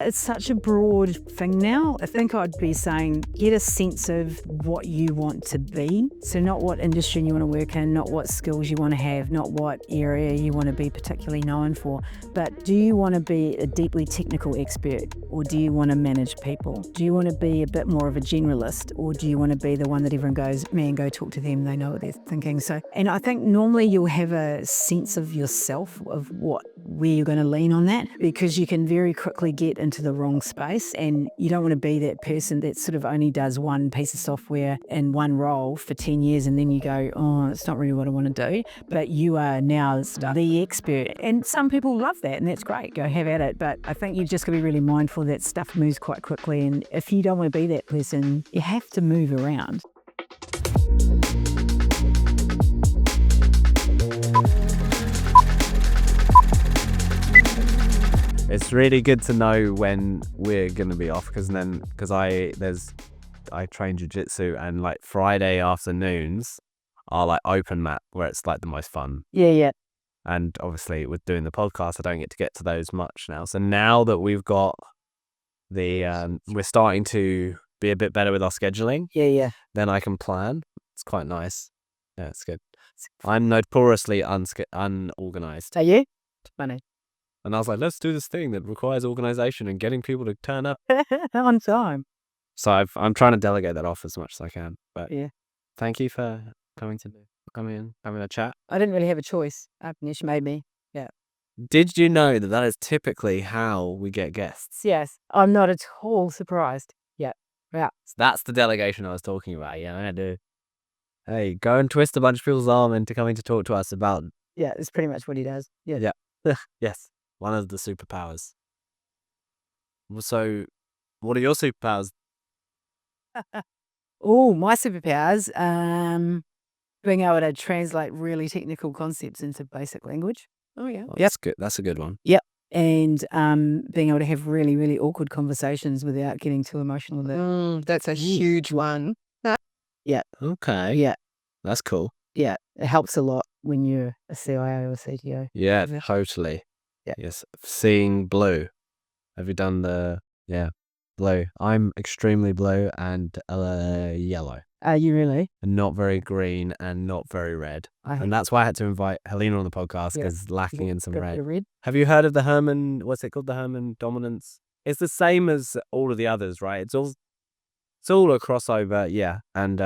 It's such a broad thing now. I think I'd be saying get a sense of what you want to be. So not what industry you want to work in, not what skills you want to have, not what area you want to be particularly known for, but do you want to be a deeply technical expert, or do you want to manage people? Do you want to be a bit more of a generalist, or do you want to be the one that everyone goes, man, go talk to them, they know what they're thinking. So, and I think normally you'll have a sense of yourself, of where you're going to lean on that, because you can very quickly get into the wrong space, and you don't want to be that person that sort of only does one piece of software in one role for 10 years and then you go, oh, it's not really what I want to do, but you are now the expert. And some people love that, and that's great, go have at it. But I think you've just got to be really mindful that stuff moves quite quickly, and if you don't want to be that person, you have to move around. It's really good to know when we're going to be off, because I train jiu-jitsu, and like Friday afternoons are like open mat, where it's like the most fun. Yeah. And obviously with doing the podcast, I don't get to those much now. So now that we've got we're starting to be a bit better with our scheduling. Yeah. Then I can plan. It's quite nice. Yeah, it's good. I'm notoriously unorganized. Are you? Funny. And I was like, let's do this thing that requires organization and getting people to turn up on time. So I'm trying to delegate that off as much as I can. But yeah, thank you for coming in, having a chat. I didn't really have a choice. Nash made me. Yeah. Did you know that is typically how we get guests? Yes. I'm not at all surprised. Yeah. So that's the delegation I was talking about. Yeah, I had to, hey, go and twist a bunch of people's arm into coming to talk to us about. Yeah, it's pretty much what he does. Yeah. Yes. One of the superpowers. So, what are your superpowers? Oh, my superpowers. Being able to translate really technical concepts into basic language. Oh yeah. That's good. That's a good one. Yep. And being able to have really, really awkward conversations without getting too emotional with it. That's a huge one. Yeah. Okay. Yeah. That's cool. Yeah. It helps a lot when you're a CIO or CTO. Yeah, totally. Yeah. Yes. Seeing blue. Have you done blue? I'm extremely blue and yellow. Are you really? And not very green and not very red. And that's why I had to invite Helena on the podcast, because lacking in some red. Have you heard of the Herman, what's it called? The Herman dominance? It's the same as all of the others, right? It's all a crossover. Yeah. And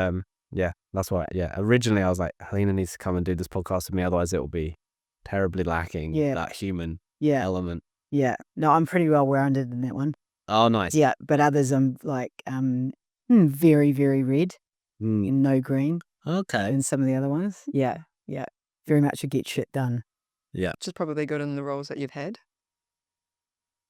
that's why. Yeah. Originally I was like, Helena needs to come and do this podcast with me. Otherwise it will be terribly lacking that human element. Yeah. No, I'm pretty well rounded in that one. Oh, nice. Yeah. But others I'm like very, very red. And no green. Okay. And some of the other ones. Yeah. Very much a get shit done. Yeah. Which is probably good in the roles that you've had.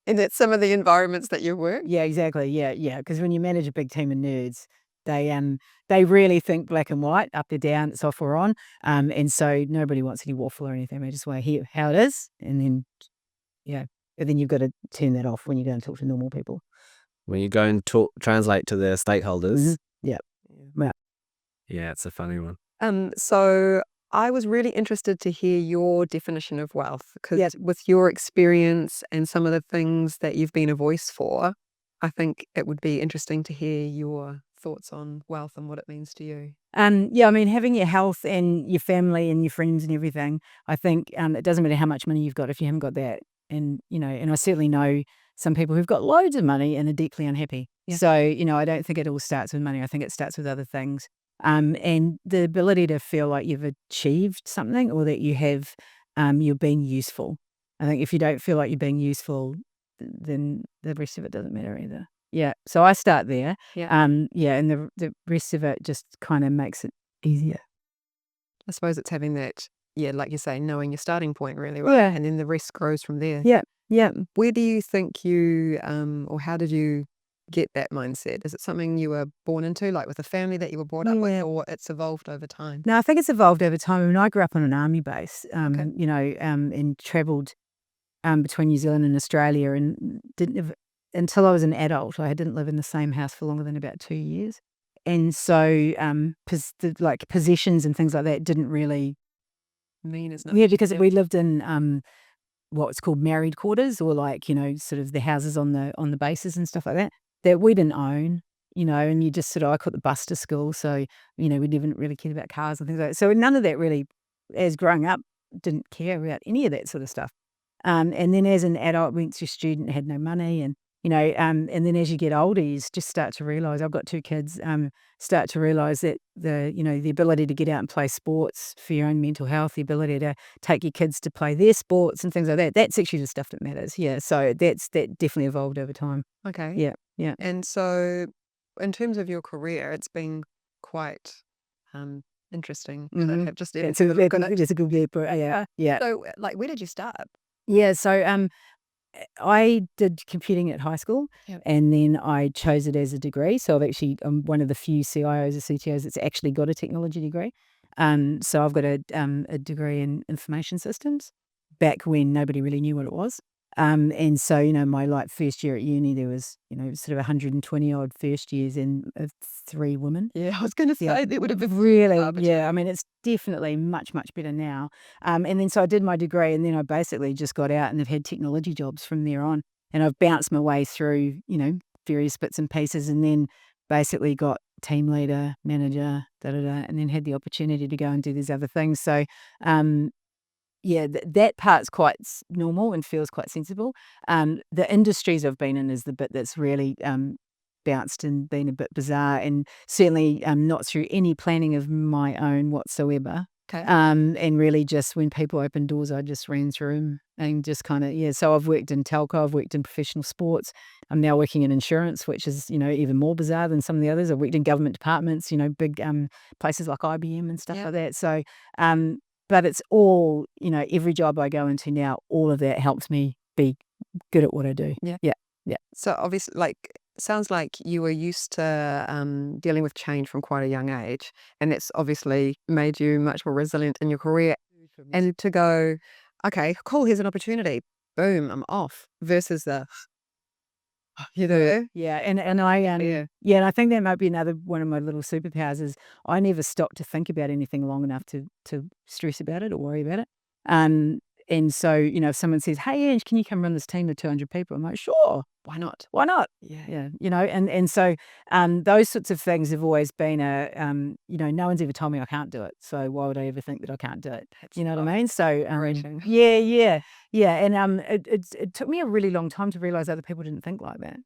And that's some of the environments that you work. Yeah, exactly. Yeah. Because when you manage a big team of nerds, they really think black and white, up to down, it's off or on. And so nobody wants any waffle or anything. They just want to hear how it is. And then, but then you've got to turn that off when you go and talk to normal people. When you go and translate to their stakeholders. Mm-hmm. Yeah. Yeah, it's a funny one. So I was really interested to hear your definition of wealth, because with your experience and some of the things that you've been a voice for, I think it would be interesting to hear your thoughts on wealth and what it means to you. I mean, having your health and your family and your friends and everything, I think it doesn't matter how much money you've got if you haven't got that. And, and I certainly know some people who've got loads of money and are deeply unhappy. Yeah. So, I don't think it all starts with money. I think it starts with other things. And the ability to feel like you've achieved something, or that you have, you're being useful. I think if you don't feel like you're being useful, then the rest of it doesn't matter either. Yeah. So I start there. Yeah. And the rest of it just kind of makes it easier. I suppose it's having that, like you say, knowing your starting point really well. Yeah. And then the rest grows from there. Yeah. Where do you think you, or how did you get that mindset? Is it something you were born into, like with a family that you were brought up with, or it's evolved over time? No, I think it's evolved over time. I mean, I grew up on an army base, and travelled between New Zealand and Australia, and didn't live until I was an adult. I didn't live in the same house for longer than about 2 years. And so possessions and things like that didn't really mean as much. Yeah, because we lived in what's called married quarters, or like, sort of the houses on the bases and stuff like that we didn't own, and you just sort of, I caught the bus to school. So, we didn't really care about cars and things like that. So none of that really, as growing up, didn't care about any of that sort of stuff. And then as an adult, went through student, had no money, and and then as you get older, you just start to realise. I've got 2 kids. Start to realise that the ability to get out and play sports for your own mental health, the ability to take your kids to play their sports and things like that. That's actually the stuff that matters. Yeah. So that definitely evolved over time. Okay. Yeah. Yeah. And so, in terms of your career, it's been quite interesting. Mhm. Have just It's a good bit, but yeah. So, like, where did you start? Yeah. So I did computing at high school, Yep. and then I chose it as a degree. So I'm one of the few CIOs or CTOs that's actually got a technology degree. So I've got a degree in information systems back when nobody really knew what it was. And so, my first year at uni, there was, sort of 120 odd first years and 3 women. Yeah, I was going to say Yeah. that would have been Really, arbitrary. yeah. I mean, it's definitely much, much better now. And then so I did my degree, and then I basically just got out and have had technology jobs from there on. And I've bounced my way through, various bits and pieces, and then basically got team leader, manager, and then had the opportunity to go and do these other things. So, yeah, that part's quite normal and feels quite sensible. The industries I've been in is the bit that's really bounced and been a bit bizarre, and certainly not through any planning of my own whatsoever. Okay. And really just when people open doors, I just ran through them and just kind of, yeah. So I've worked in telco, I've worked in professional sports. I'm now working in insurance, which is, even more bizarre than some of the others. I've worked in government departments, big places like IBM and stuff Yep. like that. So, but it's all, every job I go into now, all of that helps me be good at what I do. Yeah. Yeah. Yeah. So obviously, sounds like you were used to dealing with change from quite a young age, and that's obviously made you much more resilient in your career. And to go, okay, cool, here's an opportunity. Boom, I'm off. Versus the, Yeah, and I Yeah. and I think that might be another one of my little superpowers is I never stop to think about anything long enough to stress about it or worry about it. And so, if someone says, "Hey, Ange, can you come run this team of 200 people?" I'm like, "Sure, why not? Why not?" Yeah. Yeah, and so those sorts of things have always been no one's ever told me I can't do it. So why would I ever think that I can't do it? You know what I mean? So Inspiration. yeah, and it took me a really long time to realize other people didn't think like that.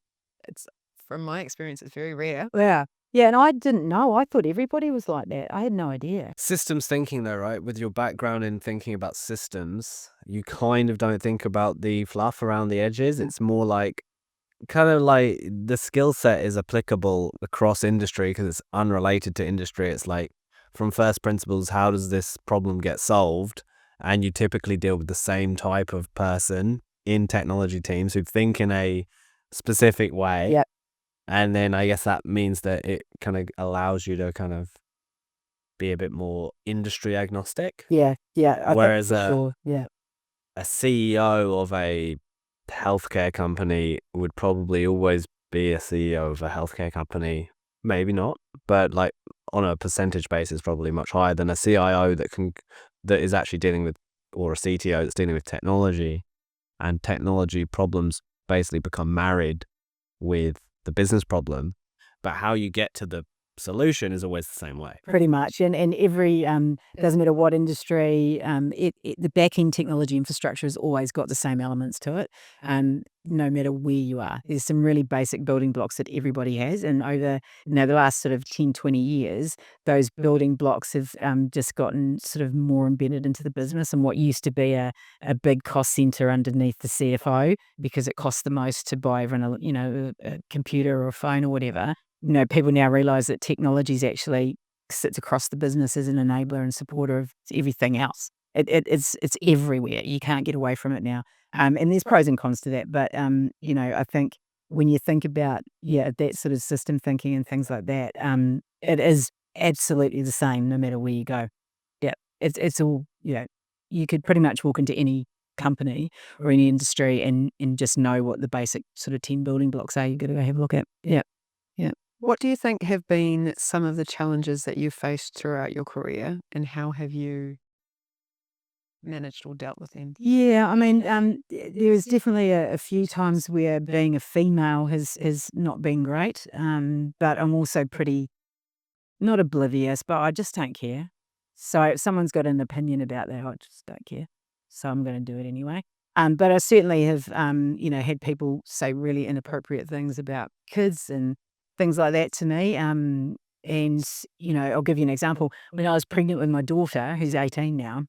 It's From my experience, it's very rare. Yeah. Yeah, and I didn't know. I thought everybody was like that. I had no idea. Systems thinking, though, right? With your background in thinking about systems, you kind of don't think about the fluff around the edges. It's more like kind of like the skill set is applicable across industry because it's unrelated to industry. It's like from first principles, how does this problem get solved? And you typically deal with the same type of person in technology teams who think in a specific way. Yep. And then I guess that means that it kind of allows you to kind of be a bit more industry agnostic. Yeah. Whereas sure. Yeah. a CEO of a healthcare company would probably always be a CEO of a healthcare company. Maybe not, but like on a percentage basis, probably much higher than a CIO that is actually dealing with, or a CTO that's dealing with technology, and technology problems basically become married with the business problem. But how you get to the solution is always the same way. Pretty much. And every doesn't matter what industry, the back end technology infrastructure has always got the same elements to it. No matter where you are. There's some really basic building blocks that everybody has. And over the last sort of 10, 20 years, those building blocks have just gotten sort of more embedded into the business. And what used to be a big cost center underneath the CFO, because it costs the most to buy everyone a computer or a phone or whatever. People now realize that technology actually sits across the business as an enabler and supporter of everything else. It's everywhere. You can't get away from it now. And there's pros and cons to that. But, I think when you think about, that sort of system thinking and things like that, it is absolutely the same no matter where you go. Yeah, it's all, you could pretty much walk into any company or any industry and just know what the basic sort of 10 building blocks are. You've got to go have a look at. Yeah. What do you think have been some of the challenges that you've faced throughout your career, and how have you managed or dealt with them? Yeah, I mean, there was definitely a few times where being a female has not been great, but I'm also pretty not oblivious, but I just don't care. So if someone's got an opinion about that, I just don't care. So I'm going to do it anyway. But I certainly have, had people say really inappropriate things about kids and things like that to me. And I'll give you an example. When I was pregnant with my daughter, who's 18 now,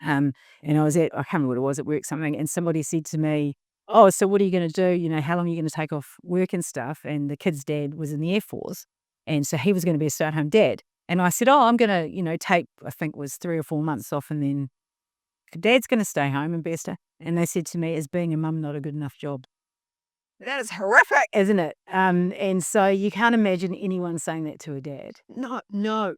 and I can't remember what it was at work, something, and somebody said to me, "Oh, so what are you going to do? How long are you going to take off work and stuff?" And the kid's dad was in the Air Force. And so he was going to be a stay-at-home dad. And I said, "Oh, I'm going to, take, I think it was 3 or 4 months off, and then dad's going to stay home and be a stay." And they said to me, "Is being a mum not a good enough job?" That is horrific, isn't it? And so you can't imagine anyone saying that to a dad. No. No.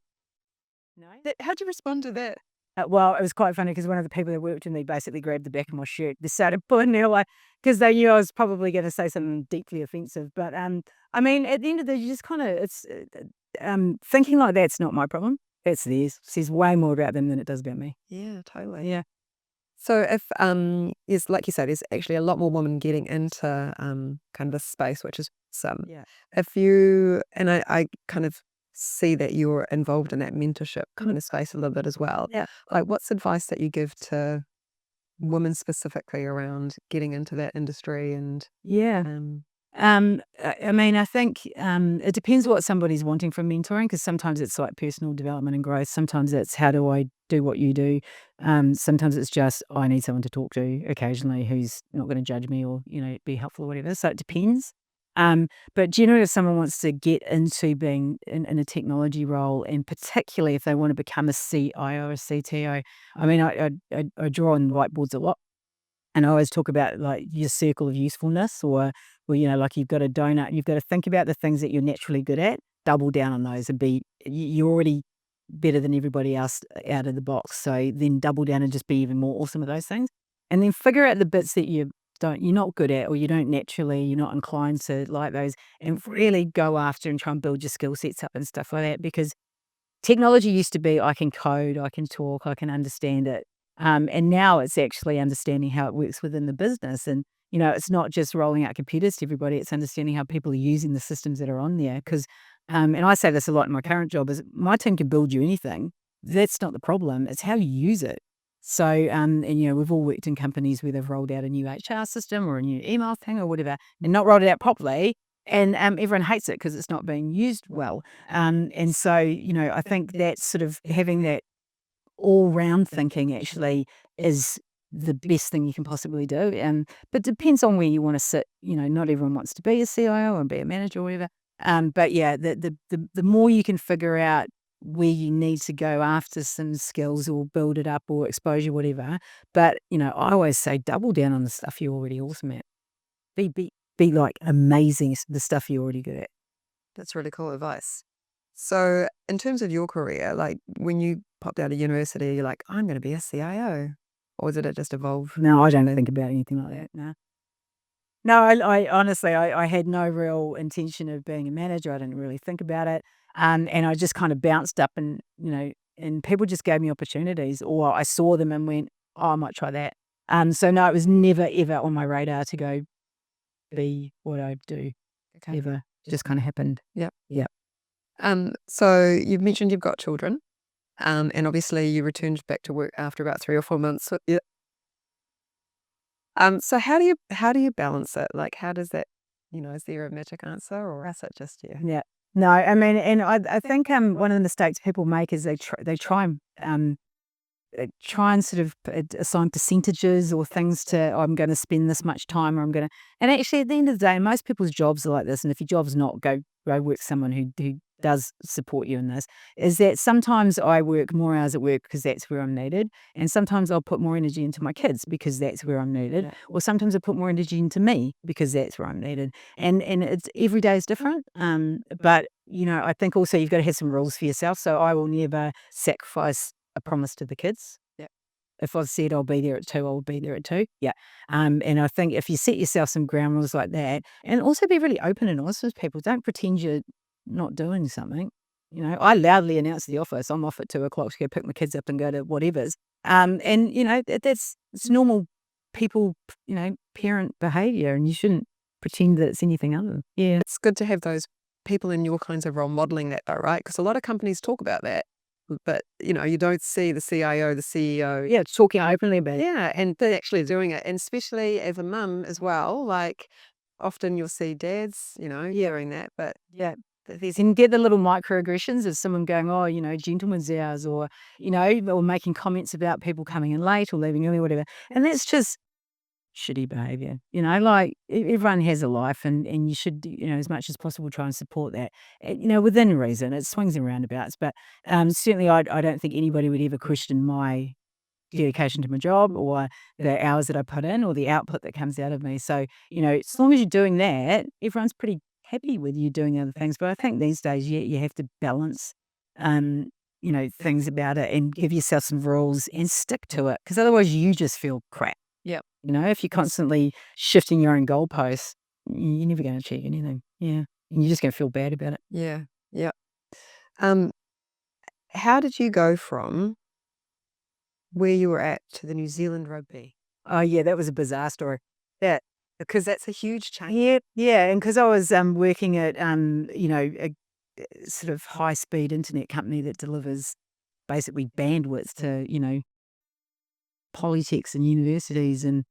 How'd you respond to that? Well, it was quite funny because one of the people that worked with me basically grabbed the back of my shirt. They started pulling their way because they knew I was probably going to say something deeply offensive. But I mean, at the end of the day, you just kind of thinking like that's not my problem. That's theirs. It says way more about them than it does about me. Yeah, totally. Yeah. So if is like you said, there's actually a lot more women getting into kind of this space, which is some. Yeah. If you and I kind of see that you're involved in that mentorship kind of space a little bit as well. Yeah. Like, what's advice that you give to women specifically around getting into that industry and Yeah. I mean, I think it depends what somebody's wanting from mentoring, because sometimes it's like personal development and growth. Sometimes it's how do I do what you do. Sometimes it's just I need someone to talk to occasionally who's not going to judge me or be helpful or whatever. So it depends. But generally, if someone wants to get into being in a technology role, and particularly if they want to become a CIO or a CTO, I mean, I draw on whiteboards a lot. And I always talk about like your circle of usefulness, or like you've got a donut, you've got to think about the things that you're naturally good at, double down on those, and you're already better than everybody else out of the box. So then double down and just be even more awesome at those things. And then figure out the bits that you're not good at, or you're not inclined to like those, and really go after and try and build your skill sets up and stuff like that. Because technology used to be I can code, I can talk, I can understand it. And now it's actually understanding how it works within the business. And, it's not just rolling out computers to everybody, it's understanding how people are using the systems that are on there. Because, and I say this a lot in my current job, is my team can build you anything. That's not the problem. It's how you use it. So, and we've all worked in companies where they've rolled out a new HR system or a new email thing or whatever, and not rolled it out properly. And everyone hates it because it's not being used well. And so, I think that sort of having that all-round thinking actually is the best thing you can possibly do. But it depends on where you want to sit. Not everyone wants to be a CIO and be a manager or whatever. But yeah, the more you can figure out where you need to go after some skills or build it up or exposure, whatever. But, I always say double down on the stuff you're already awesome at. Be like amazing at the stuff you're already good at. That's really cool advice. So in terms of your career, like when you popped out of university, you're like, I'm going to be a CIO. Or did it just evolve? No, I don't think about anything like that. No, I honestly, I had no real intention of being a manager. I didn't really think about it. And I just kind of bounced up and, and people just gave me opportunities, or I saw them and went, oh, I might try that. So no, it was never, ever on my radar to go be what I do. Okay. Ever. It just kind of happened. Yep. Yep. So you've mentioned you've got children. And obviously you returned back to work after about 3 or 4 months. Yeah. So how do you balance it? Like, how does that, is there a magic answer, or is it just you? Yeah. No, I mean, and I think one of the mistakes people make is they try and sort of assign percentages or things to, I'm going to spend this much time, or I'm going to, and actually at the end of the day, most people's jobs are like this. And if your job's not, go work with someone who does support you in this, is that sometimes I work more hours at work because that's where I'm needed. And sometimes I'll put more energy into my kids because that's where I'm needed. Yeah. Or sometimes I put more energy into me because that's where I'm needed. And it's every day is different. But, I think also you've got to have some rules for yourself. So I will never sacrifice a promise to the kids. Yeah. If I've said I'll be there at 2, I'll be there at 2. Yeah. And I think if you set yourself some ground rules like that, and also be really open and honest with people, don't pretend you're not doing something. I loudly announce to the office, I'm off at 2 o'clock to go pick my kids up and go to whatever's. And, it's normal people, parent behavior, and you shouldn't pretend that it's anything other. Yeah. It's good to have those people in your kinds of role modeling that though, right? Because a lot of companies talk about that, but you don't see the CIO, the CEO. Yeah, talking openly about it. Yeah, and they're actually doing it. And especially as a mum as well, like often you'll see dads, doing that. But Yeah. And get the little microaggressions of someone going, oh, gentlemen's hours, or, or making comments about people coming in late or leaving early, whatever. And that's just shitty behavior. Like everyone has a life, and you should, as much as possible, try and support that, within reason. It swings and roundabouts, but certainly I don't think anybody would ever question my dedication to my job or the hours that I put in or the output that comes out of me. So, as long as you're doing that, everyone's pretty happy with you doing other things. But I think these days you have to balance, things about it and give yourself some rules and stick to it, because otherwise you just feel crap. Yep. If you're constantly shifting your own goalposts, you're never going to achieve anything. Yeah. And you're just going to feel bad about it. Yeah. Yeah. How did you go from where you were at to the New Zealand rugby? Oh, yeah, that was a bizarre story. Because that's a huge change. Yeah, and because I was working at a sort of high speed internet company that delivers basically bandwidth to polytechs and universities and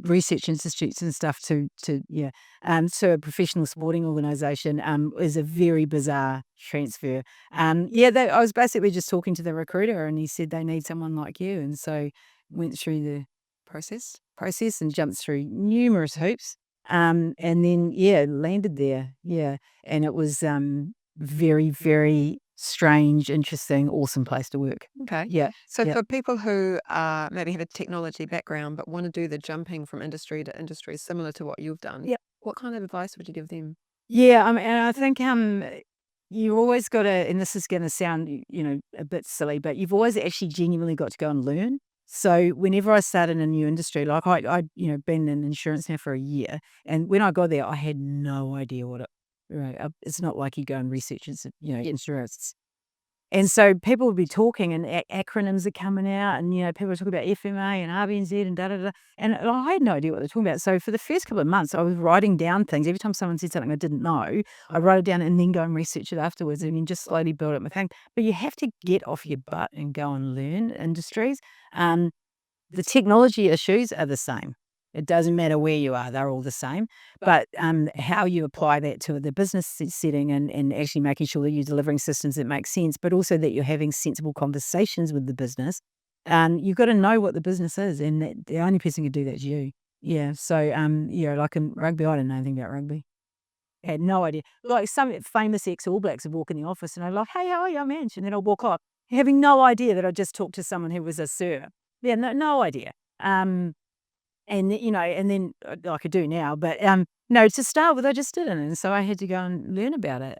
research institutes and stuff to a professional sporting organisation is a very bizarre transfer. I was basically just talking to the recruiter, and he said they need someone like you, and so went through the process and jumped through numerous hoops, and then landed there. And it was very, very strange, interesting, awesome place to work. Okay. Yeah. So for people who maybe have a technology background but want to do the jumping from industry to industry similar to what you've done, what kind of advice would you give them? Yeah, and I think you always got to, and this is going to sound a bit silly, but you've always actually genuinely got to go and learn. So whenever I start in a new industry, like I been in insurance now for a year, and when I got there, I had no idea what it. Right, it's not like you go and research insurance. And so people would be talking, and acronyms are coming out, and people are talking about FMA and RBNZ and da da da. And I had no idea what they're talking about. So for the first couple of months, I was writing down things. Every time someone said something I didn't know, I wrote it down and then go and research it afterwards, and then just slowly build up my thing. But you have to get off your butt and go and learn industries. The technology issues are the same. It doesn't matter where you are, they're all the same. But how you apply that to the business setting and actually making sure that you're delivering systems that make sense, but also that you're having sensible conversations with the business. You've got to know what the business is, and the only person who can do that is you. Yeah. So, like in rugby, I didn't know anything about rugby. I had no idea. Like some famous ex-All Blacks would walk in the office and I'm like, hey, how are you, I'm Ange? And then I'll walk off, having no idea that I just talked to someone who was a sir. Yeah, no idea. And then I could do now, but no, to start with, I just didn't, and so I had to go and learn about it.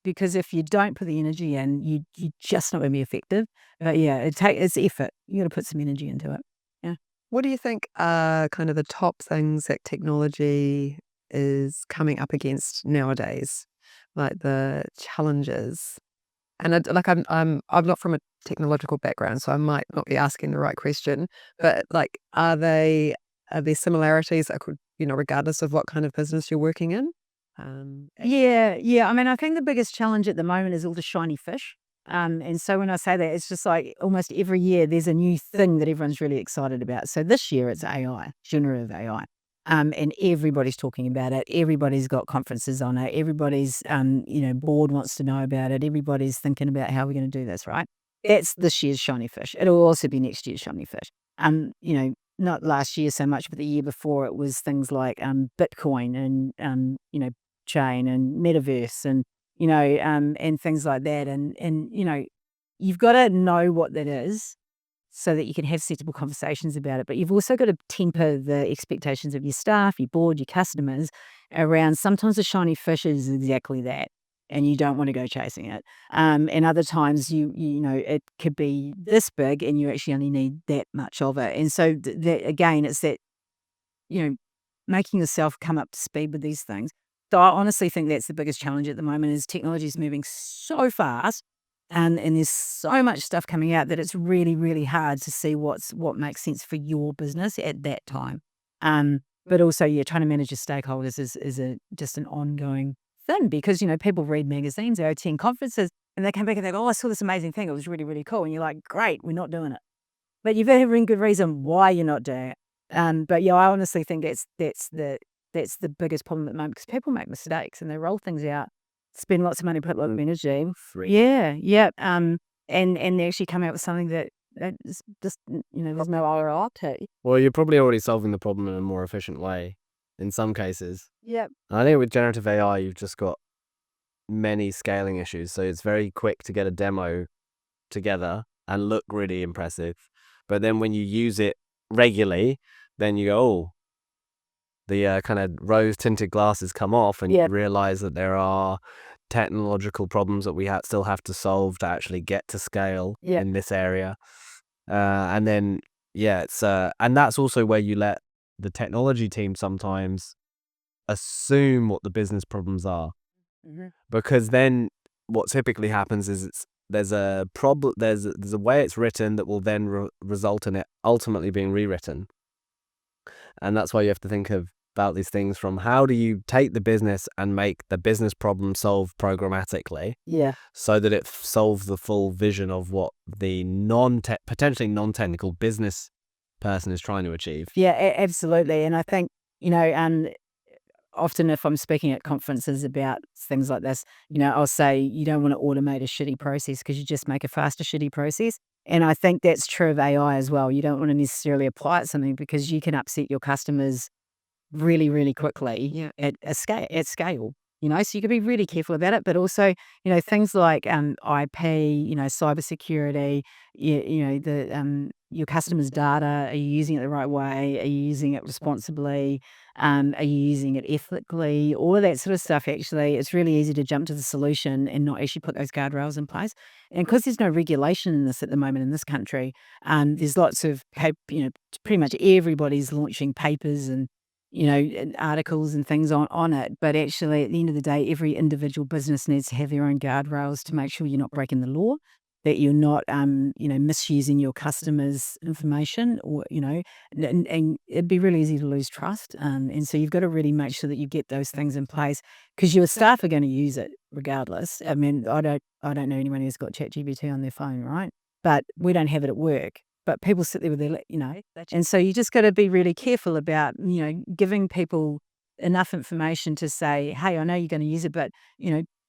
Because if you don't put the energy in, you just not going to be effective. But it's effort. You got to put some energy into it. Yeah. What do you think are kind of the top things that technology is coming up against nowadays, like the challenges? And I'm not from a technological background, so I might not be asking the right question. But like, are there similarities that could, regardless of what kind of business you're working in? Yeah. I mean, I think the biggest challenge at the moment is all the shiny fish. And so when I say that, it's just like almost every year there's a new thing that everyone's really excited about. So this year it's AI, generative AI. And everybody's talking about it. Everybody's got conferences on it. Everybody's, board wants to know about it. Everybody's thinking about how we're going to do this, right? That's this year's shiny fish. It'll also be next year's shiny fish. Not last year so much, but the year before it was things like Bitcoin and chain and metaverse and and things like that. And you've got to know what that is so that you can have sensible conversations about it. But you've also got to temper the expectations of your staff, your board, your customers around sometimes the shiny fish is exactly that. And you don't want to go chasing it. And other times it could be this big and you actually only need that much of it. And so again, it's that, making yourself come up to speed with these things. So I honestly think that's the biggest challenge at the moment is technology is moving so fast and there's so much stuff coming out that it's really, really hard to see what makes sense for your business at that time. But also, trying to manage your stakeholders is just an ongoing thing because, people read magazines, they attend conferences and they come back and they go, oh, I saw this amazing thing. It was really, really cool. And you're like, great, we're not doing it. But you've got to have a good reason why you're not doing it. But I honestly think that's the biggest problem at the moment because people make mistakes and they roll things out, spend lots of money, put a lot of energy. Yeah. And they actually come out with something that is just, there's no ROI to. Well, you're probably already solving the problem in a more efficient way in some cases. Yep. I think with generative AI, you've just got many scaling issues. So it's very quick to get a demo together and look really impressive. But then when you use it regularly, then you go, oh, the kind of rose-tinted glasses come off and you realize that there are technological problems that we still have to solve to actually get to scale in this area. And then, it's and that's also where you let the technology team sometimes assume what the business problems are. Mm-hmm. Because then what typically happens is there's a problem, there's a way it's written that will then result in it ultimately being rewritten. And that's why you have to think about these things from how do you take the business and make the business problem solve programmatically so that it solves the full vision of what the potentially non-technical business person is trying to achieve. Yeah, absolutely. And I think, often if I'm speaking at conferences about things like this, I'll say you don't want to automate a shitty process because you just make a faster shitty process. And I think that's true of AI as well. You don't want to necessarily apply it to something because you can upset your customers really, really quickly at scale. So you can be really careful about it, but also, things like IP, cybersecurity, your customers' data. Are you using it the right way? Are you using it responsibly? Are you using it ethically? All of that sort of stuff. Actually, it's really easy to jump to the solution and not actually put those guardrails in place. And because there's no regulation in this at the moment in this country, there's lots of pretty much everybody's launching papers and and articles and things on it. But actually, at the end of the day, every individual business needs to have their own guardrails to make sure you're not breaking the law, that you're not, misusing your customers' information or, and it'd be really easy to lose trust. And so you've got to really make sure that you get those things in place because your staff are going to use it regardless. I mean, I don't know anyone who's got ChatGPT on their phone, right? But we don't have it at work. But people sit there with their, and so you just got to be really careful about, giving people enough information to say, hey, I know you're going to use it, but,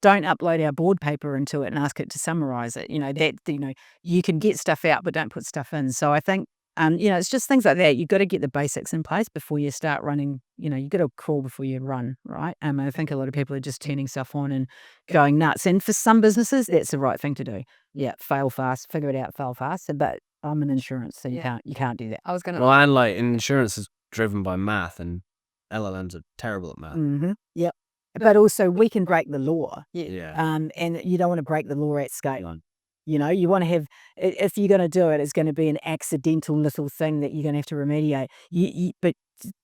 don't upload our board paper into it and ask it to summarize it. You can get stuff out, but don't put stuff in. So I think, it's just things like that. You've got to get the basics in place before you start running. You've got to crawl before you run, right? I think a lot of people are just turning stuff on and going nuts. And for some businesses, that's the right thing to do. Yeah, fail fast, figure it out, fail fast. But I'm in insurance, so you can't do that. I was gonna. Well, and like insurance is driven by math, and LLMs are terrible at math. Mm-hmm. Yep. But also, we can break the law. Yeah. And you don't want to break the law at scale. You want to have, if you're going to do it, it's going to be an accidental little thing that you're going to have to remediate. But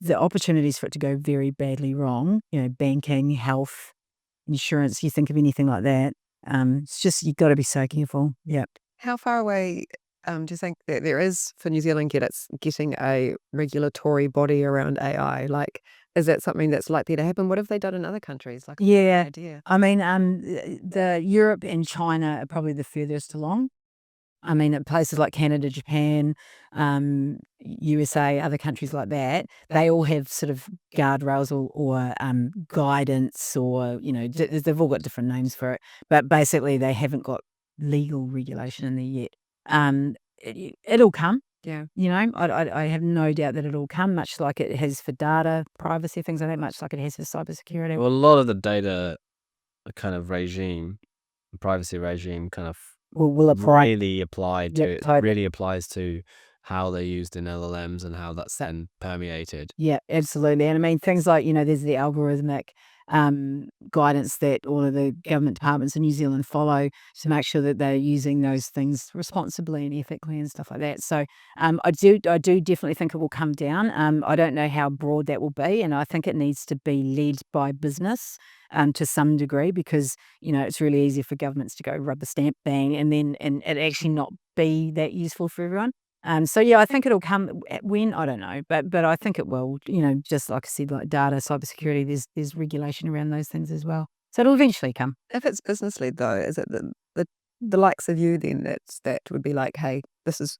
the opportunities for it to go very badly wrong, banking, health, insurance, you think of anything like that. It's just, you've got to be so careful. Yep. How far away do you think that there is for New Zealand getting a regulatory body around AI? Like, is that something that's likely to happen? What have they done in other countries? Like, yeah, idea. I mean, the Europe and China are probably the furthest along. I mean, at places like Canada, Japan, USA, other countries like that, they all have sort of guardrails or guidance, or they've all got different names for it. But basically, they haven't got legal regulation in there yet. It'll come. Yeah. I have no doubt that it'll come, much like it has for data privacy, things like that, much like it has for cybersecurity. Well, a lot of the data kind of regime, privacy regime kind of will apply. Really applied to Yep, it. totally. Really applies to how they're used in LLMs and how that's then permeated. Yeah, absolutely. And I mean, things like, there's the algorithmic guidance that all of the government departments in New Zealand follow to make sure that they're using those things responsibly and ethically and stuff like that. So I do definitely think it will come down. I don't know how broad that will be, and I think it needs to be led by business to some degree, because it's really easy for governments to go rubber stamp bang and it actually not be that useful for everyone. So yeah, I think it'll come. When, I don't know, but I think it will. Just like I said, like data, cybersecurity, there's regulation around those things as well. So it'll eventually come. If it's business led though, is it the likes of you then that would be like, hey, this is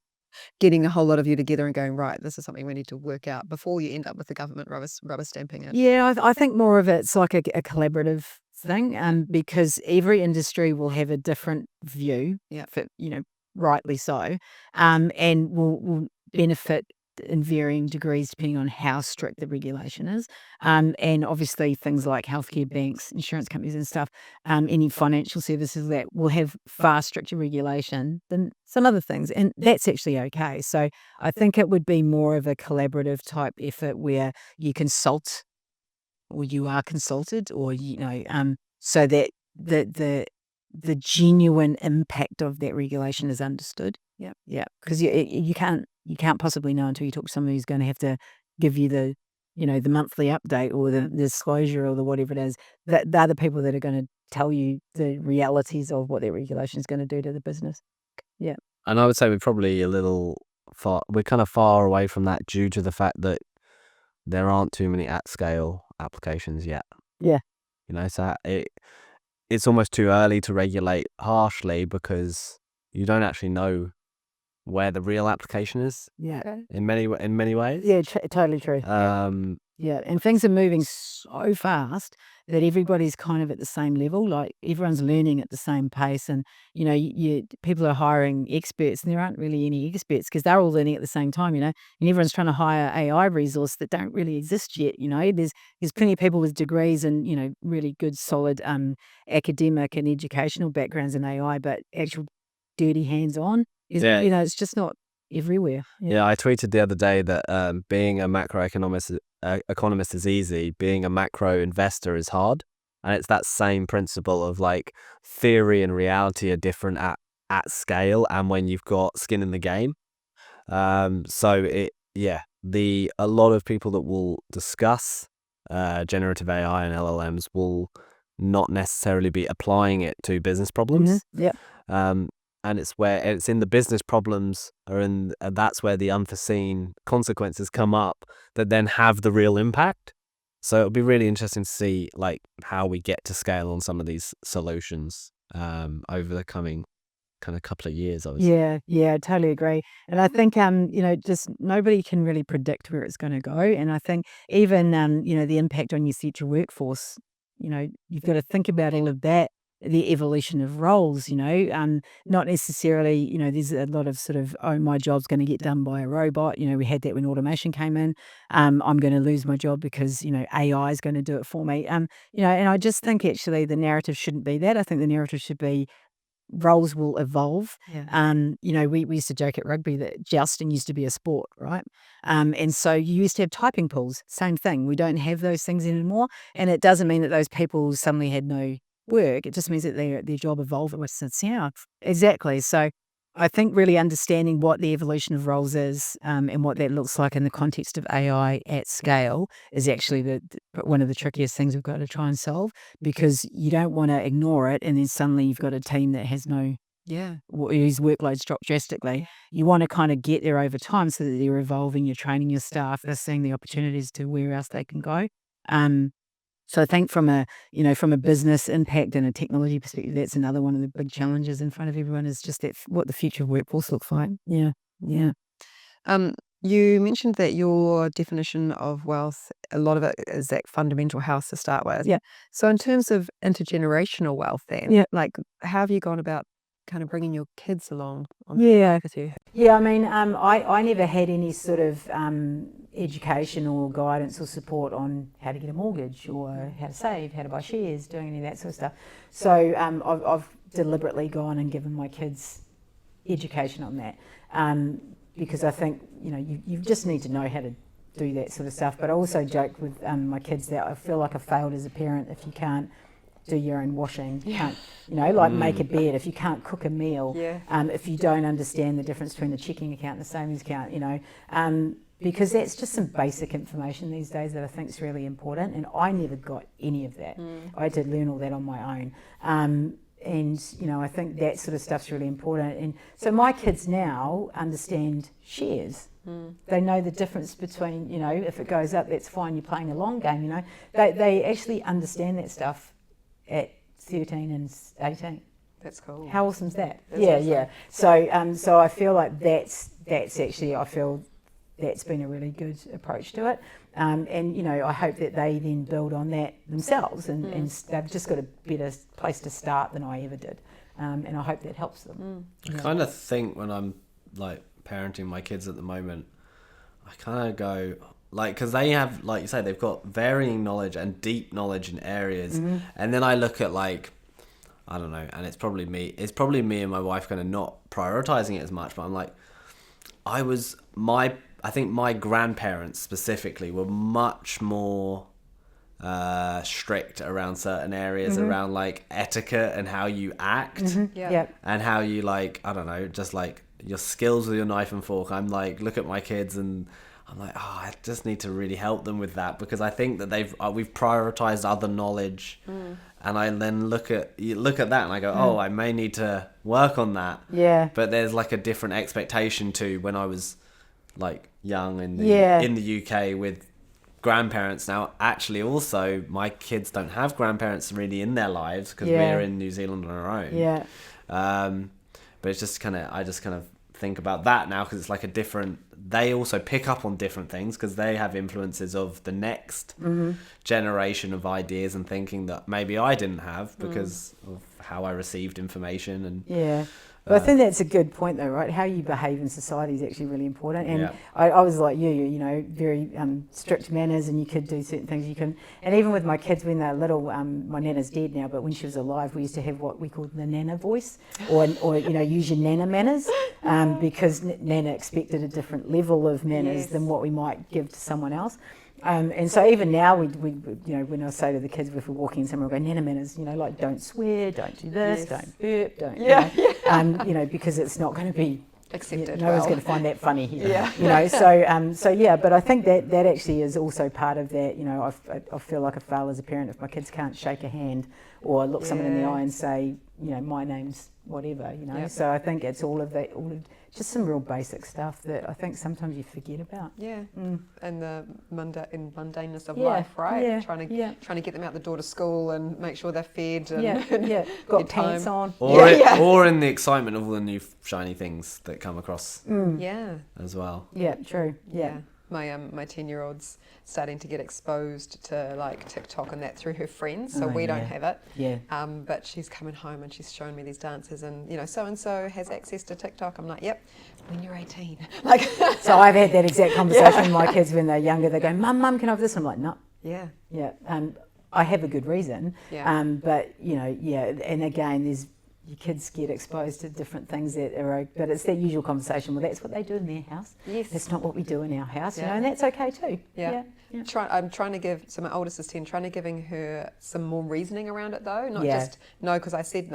getting a whole lot of you together and going, right, this is something we need to work out before you end up with the government rubber stamping it? Yeah, I think more of it's like a collaborative thing, because every industry will have a different view. Yeah. Rightly so, and will benefit in varying degrees depending on how strict the regulation is. And obviously things like healthcare, banks, insurance companies and stuff, any financial services that will have far stricter regulation than some other things. And that's actually okay. So I think it would be more of a collaborative type effort where you consult or you are consulted, or, so that the genuine impact of that regulation is understood. Yeah, because you can't possibly know until you talk to somebody who's going to have to give you the the monthly update or the disclosure or the whatever it is. That they're the people that are going to tell you the realities of what that regulation is going to do to the business. Yeah, and I would say we're probably a little far. We're kind of far away from that due to the fact that there aren't too many at scale applications yet. Yeah, so it's almost too early to regulate harshly because you don't actually know where the real application is. Yeah, in many ways. Yeah, totally true. Yeah, and things are moving so fast that everybody's kind of at the same level. Like everyone's learning at the same pace, and people are hiring experts, and there aren't really any experts because they're all learning at the same time. And everyone's trying to hire AI resource that don't really exist yet. There's plenty of people with degrees and really good, solid academic and educational backgrounds in AI, but actual dirty hands-on is it's just not everywhere. Yeah, I tweeted the other day that being a macroeconomist economist is easy, being a macro investor is hard, and it's that same principle of like theory and reality are different at scale and when you've got skin in the game. So a lot of people that will discuss generative AI and LLMs will not necessarily be applying it to business problems. Yeah. And it's in the business problems and that's where the unforeseen consequences come up that then have the real impact. So it'll be really interesting to see like how we get to scale on some of these solutions over the coming kind of couple of years, obviously. Yeah, I totally agree. And I think just nobody can really predict where it's going to go. And I think even the impact on your future workforce, you've got to think about all of that. The evolution of roles, not necessarily, there's a lot of sort of, oh, my job's going to get done by a robot. We had that when automation came in. I'm going to lose my job because, AI is going to do it for me. And I just think actually the narrative shouldn't be that. I think the narrative should be roles will evolve. Yeah. We used to joke at rugby that jousting used to be a sport, right? And so you used to have typing pools, same thing. We don't have those things anymore. And it doesn't mean that those people suddenly had no work. It just means that their job evolved. Yeah, exactly. So I think really understanding what the evolution of roles is and what that looks like in the context of AI at scale is actually one of the trickiest things we've got to try and solve, because you don't want to ignore it and then suddenly you've got a team that has whose workloads drop drastically. You want to kind of get there over time so that they're evolving, you're training your staff, they're seeing the opportunities to where else they can go. So I think from a business impact and a technology perspective, that's another one of the big challenges in front of everyone, is just that what the future workforce looks like. Yeah. You mentioned that your definition of wealth, a lot of it is that fundamental house to start with. Yeah. So in terms of intergenerational wealth then, like how have you gone about kind of bringing your kids along on with you? Yeah, I mean, I never had any sort of education or guidance or support on how to get a mortgage or how to save, how to buy shares, doing any of that sort of stuff. So I've deliberately gone and given my kids education on that, because I think you just need to know how to do that sort of stuff. But I also joke with my kids that I feel like I failed as a parent if you can't do your own washing, can't, make a bed, if you can't cook a meal, if you don't understand the difference between a checking account and a savings account, because that's just some basic information these days that I think is really important. And I never got any of that. I had to learn all that on my own. And I think that sort of stuff's really important. And so my kids now understand shares. They know the difference between, if it goes up, that's fine, you're playing a long game, They actually understand that stuff at 13 and 18. That's cool. How awesome is that? That's awesome. So I feel like that's actually, I feel that's been a really good approach to it. And I hope that they then build on that themselves, and they've just got a better place to start than I ever did. And I hope that helps them. I kind of think when I'm like parenting my kids at the moment, I kind of go, because they have, like you say, they've got varying knowledge and deep knowledge in areas. And then I look at I don't know, and it's probably me and my wife kind of not prioritizing it as much, but I'm like, I think my grandparents specifically were much more strict around certain areas, around like etiquette and how you act, and how you I don't know, just like your skills with your knife and fork. I'm like, look at my kids and I'm like, I just need to really help them with that, because I think that we've prioritized other knowledge, and I then look at that and I go, I may need to work on that. Yeah. But there's like a different expectation to when I was like young in the UK with grandparents. Now, actually, also my kids don't have grandparents really in their lives because we're in New Zealand on our own. Yeah. But it's just I just kind of think about that now, because it's like a different. They also pick up on different things because they have influences of the next generation of ideas and thinking that maybe I didn't have because of how I received information. And But I think that's a good point, though, right? How you behave in society is actually really important. And I was like you, very strict manners, and you could do certain things. You can, and even with my kids when they're little, my nana's dead now, but when she was alive, we used to have what we called the nana voice, or use your nana manners, because nana expected a different level of manners than what we might give to someone else. And so even now, we when I say to the kids, if we're walking somewhere, we go, nana manners, like don't swear, don't do this, don't burp, don't, because it's not going to be accepted. No one's going to find that funny here. But I think that actually is also part of that. I feel like I fail as a parent if my kids can't shake a hand or look someone in the eye and say, my name's whatever, So I think it's all of just some real basic stuff that I think sometimes you forget about. Yeah, and the mundaneness of life, right? Yeah. Trying to get them out the door to school and make sure they're fed. And got pants on. Or in the excitement of all the new shiny things that come across. As well. Yeah, true. Yeah. My 10-year-old's starting to get exposed to like TikTok and that through her friends, so we don't have it. Yeah. But she's coming home and she's showing me these dances, and so and so has access to TikTok. I'm like, yep, when you're 18. So I've had that exact conversation with my kids when they're younger. They go, Mum, can I have this? I'm like, no. Yeah. Yeah. I have a good reason. Yeah. But and again, your kids get exposed to different things but it's that usual conversation. Well, that's what they do in their house. Yes. That's not what we do in our house, and that's okay too. Yeah. I'm trying to give, so my oldest is 10, giving her some more reasoning around it though, not just no because I said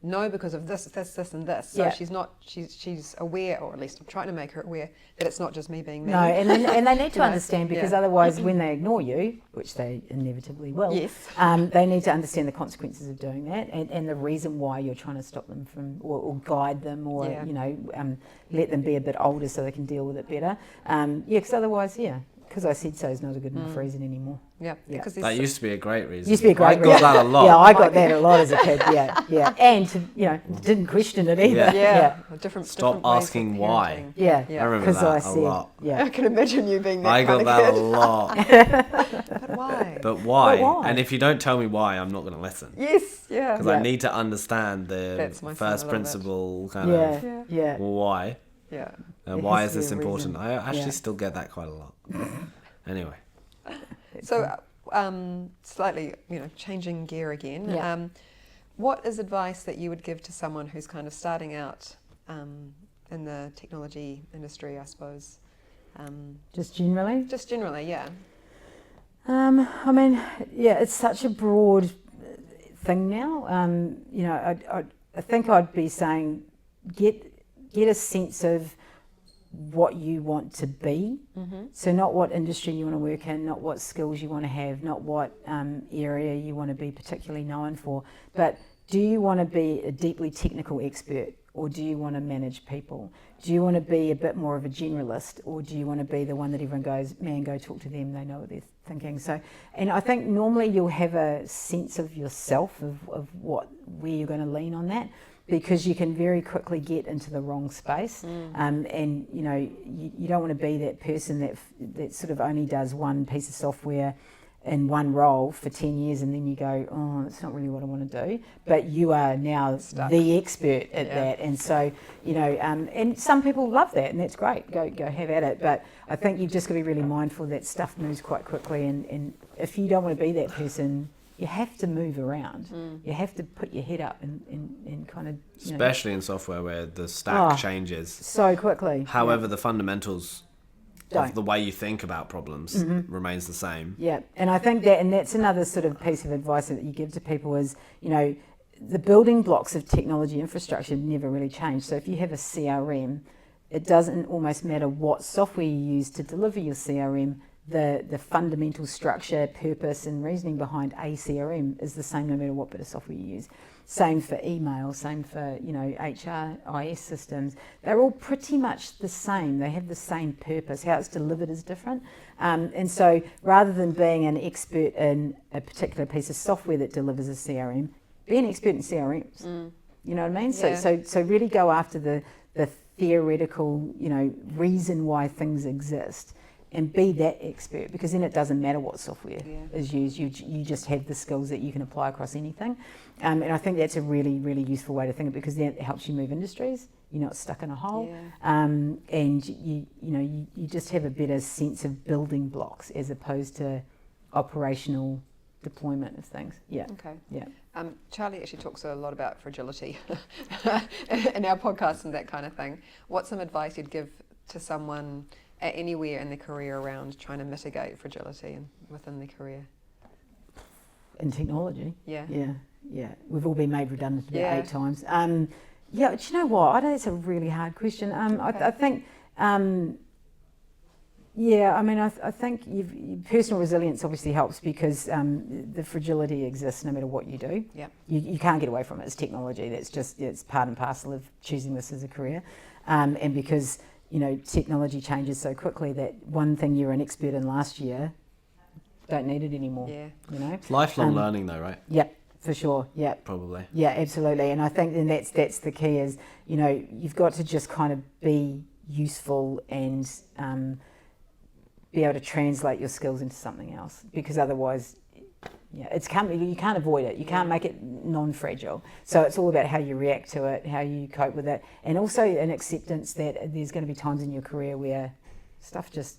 no because of this, and this. So she's aware, or at least I'm trying to make her aware that it's not just me being mean. No, and they need to understand, because otherwise when they ignore you, which they inevitably will, they need to understand the consequences of doing that, and the reason why you're trying to stop them from, or guide them, or let them be a bit older so they can deal with it better. Because otherwise, because I said so is not a good enough reason anymore. Yeah. Because that used to be a great reason. I got that a lot. Yeah, I got that a lot as a kid. Yeah. And didn't question it either. Stop asking why. Yeah. I remember that a lot. Yeah. I can imagine you being that I got that a lot. But why? But why? And if you don't tell me why, I'm not going to listen. Yes. Yeah. Because I need to understand the first principle kind of. Well, why? Yeah. And why is this important? I actually still get that quite a lot. Anyway. So, slightly, changing gear again. Yeah. What is advice that you would give to someone who's kind of starting out in the technology industry, I suppose? Just generally? Just generally, yeah. I mean, yeah, it's such a broad thing now. You know, I think I'd be saying get a sense of what you want to be. So not what industry you want to work in, not what skills you want to have, not what area you want to be particularly known for, but do you want to be a deeply technical expert, or do you want to manage people? Do you want to be a bit more of a generalist, or do you want to be the one that everyone goes, man, go talk to them, they know what they're thinking? So, and I think normally you'll have a sense of yourself, of where you're going to lean on that, because you can very quickly get into the wrong space. And you know, you don't want to be that person that sort of only does one piece of software in one role for 10 years and then you go, oh, it's not really what I want to do, but you are now the expert at that. And so, you know, and some people love that, and that's great, go have at it, but I think you've just got to be really mindful that stuff moves quite quickly, and if you don't want to be that person, you have to move around. You have to put your head up and kind of, especially in software where the stack changes so quickly. However, the fundamentals of the way you think about problems remains the same. Yeah, and I think that's another sort of piece of advice that you give to people is, you know, the building blocks of technology infrastructure never really change. So if you have a CRM, it doesn't almost matter what software you use to deliver your CRM. The fundamental structure, purpose and reasoning behind a CRM is the same no matter what bit of software you use. Same for email, same for, you know, HRIS systems. They're all pretty much the same. They have the same purpose. How it's delivered is different. And so rather than being an expert in a particular piece of software that delivers a CRM, be an expert in CRMs. You know what I mean? Yeah. So really go after the theoretical, you know, reason why things exist, and be that expert, because then it doesn't matter what software is used. You just have the skills that you can apply across anything. And I think that's a really, really useful way to think of it, because then it helps you move industries. You're not stuck in a hole. And you just have a better sense of building blocks as opposed to operational deployment of things. Okay. Yeah. Charlie actually talks a lot about fragility in our podcast and that kind of thing. What's some advice you'd give to someone anywhere in their career around trying to mitigate fragility within their career? In technology? Yeah. We've all been made redundant about 8 times. Do you know what? I know it's a really hard question. I think, I think personal resilience obviously helps, because the fragility exists no matter what you do. Yeah. You can't get away from it. It's technology. It's part and parcel of choosing this as a career. And because, you know, technology changes so quickly that one thing you were an expert in last year, don't need it anymore. Yeah. You know? It's lifelong learning though, right? Yeah, for sure. Yeah. Probably. Yeah, absolutely. And I think that's the key is, you know, you've got to just kind of be useful and be able to translate your skills into something else, because otherwise, you can't avoid it. You can't make it non-fragile. So it's all about how you react to it, how you cope with it, and also an acceptance that there's going to be times in your career where stuff just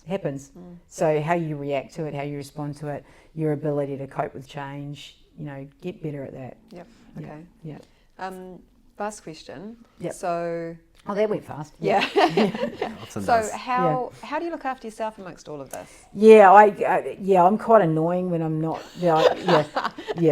happens. So how you react to it, how you respond to it, your ability to cope with change, you know, get better at that. Yep. Okay. Yeah. Last question. Yep. So. Oh, that went fast. Yeah. So how how do you look after yourself amongst all of this? Yeah, I'm quite annoying when I'm not.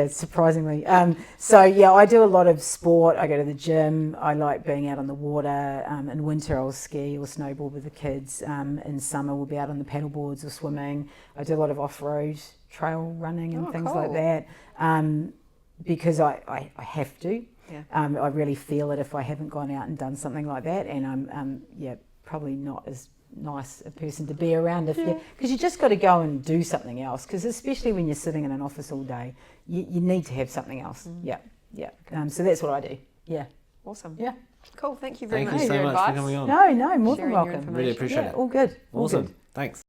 Surprisingly. I do a lot of sport. I go to the gym. I like being out on the water. In winter, I'll ski or snowboard with the kids. In summer, we'll be out on the paddle boards or swimming. I do a lot of off-road trail running and things like that, because I have to. Yeah. I really feel it if I haven't gone out and done something like that, and I'm probably not as nice a person to be around because you just got to go and do something else, because especially when you're sitting in an office all day, you need to have something else. So that's what I do. Awesome. Yeah. Cool. Thank you very much for your advice. coming on. No, more than Sharing your welcome. information. Really appreciate it. All good. Awesome. Thanks.